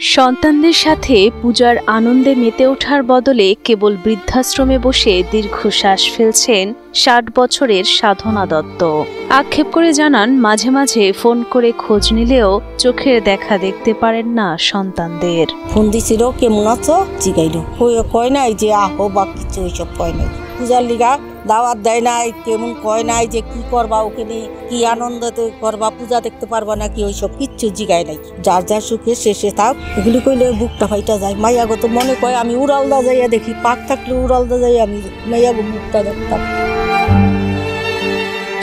সন্তানদের সাথে পূজার আনন্দে মেতে ওঠার বদলে কেবল বৃদ্ধাশ্রমে বসে দীর্ঘশ্বাস ফেলছেন ৬০ বছরের সাধনা দত্ত। আক্ষেপ করে জানান, মাঝে মাঝে ফোন করে খোঁজ নিলেও চোখের দেখা দেখতে পারেন না সন্তানদের। ফোন দিছিল, কেমন আছো জিগাইল, কয় নাই যে আহো বা কিছু ওইসব কয় নাই। পূজার লিগা দাওয়াত দেয় নাই, কেমন কয় নাই যে কি করবা, ওখানে কি আনন্দ করবা, পূজা দেখতে পারবা নাকি, ওইসব কিচ্ছু জিগায় নাই। যার যার সুখে শেষে থাক, এগুলি কইলে বুকটা ফাইটা যায়। মাইয়াগো তো মনে কয় আমি উড়ালদা যাইয়া দেখি, পাক থাকলে উড়ালদা যাই আমি মাইয়াগো মুখটা দেখতাম।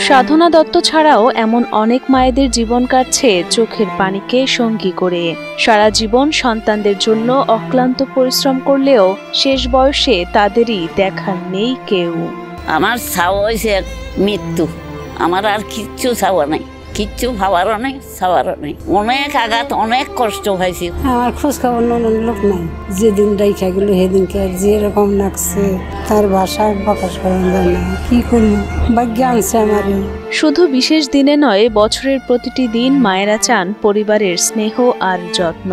সাধনা দত্ত ছাড়াও এমন অনেক মায়েদের জীবন কাটছে চোখের পানিকে সঙ্গী করে। সারা জীবন সন্তানদের জন্য অক্লান্ত পরিশ্রম করলেও শেষ বয়সে তাদেরই দেখার নেই কেউ। আমার চাওয়া হয়েছে মৃত্যু, আমার আর কিচ্ছু চাওয়া নাই, কিচ্ছু ভাবারও নেই, চাওয়ারও নেই। অনেক আঘাত, অনেক কষ্ট পাইছি। আমার খোঁজ খবর নন লোক নাই, যেদিন রাইখা গেল সেদিনকে যেরকম লাগছে তার ভাষায় প্রকাশ করা যায় না। কি করবো, ভাগ্য আনছে আমার। শুধু বিশেষ দিনে নয়, বছরের প্রতিটি দিন মায়েরা চান পরিবারের স্নেহ আর যত্ন।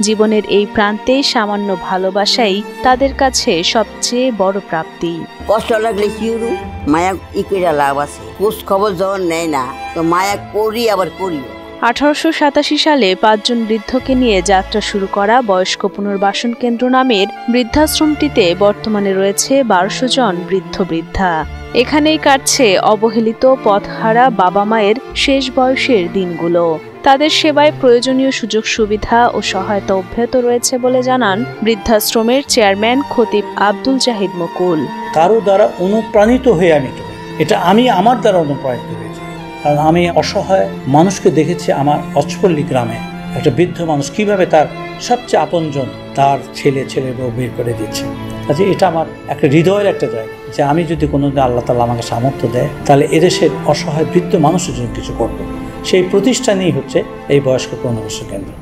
জীবনের এই প্রান্তে সামান্য ভালোবাসাই তাদের কাছে সবচেয়ে বড় প্রাপ্তি। কষ্ট লাগলে কি মায়া ইকেরা লাভ আছে, খোঁজ খবর যখন নেয় না তো মায়া করি আবার করিও। 1887 সালে 5 জন বৃদ্ধকে নিয়ে যাত্রা শুরু করা বয়স্ক পুনর্বাসন কেন্দ্র নামের বৃদ্ধাশ্রমটিতে বর্তমানে রয়েছে 1200 জন বৃদ্ধ বৃদ্ধা। এখানেই কাটছে অবহেলিত পথহারা বাবা মায়ের শেষ বয়সের দিনগুলো। তাদের সেবায় প্রয়োজনীয় সুযোগ সুবিধা ও সহায়তা অব্যাহত রয়েছে বলে জানান বৃদ্ধাশ্রমের চেয়ারম্যান খতিব আব্দুল জাহিদ মুকুল। কারো দ্বারা অনুপ্রাণিত হয়ে আমি এটা আমার দ্বারা অনুপ্রাণিত হয়েছে, কারণ আমি অসহায় মানুষকে দেখেছি। আমার অচপল্লী গ্রামে একটা বৃদ্ধ মানুষ কিভাবে তার সবচেয়ে আপনজন তার ছেলে বউ বের করে দিচ্ছে। কাজে এটা আমার একটা হৃদয়ের একটা জায়গা, যে আমি যদি কোনোদিন আল্লাহ তাআলা আমাকে সামর্থ্য দেয় তাহলে এদেশের অসহায় বৃদ্ধ মানুষের জন্য কিছু করবো। সেই প্রতিষ্ঠানই হচ্ছে এই বয়স্ক পুনর্বাসন কেন্দ্র।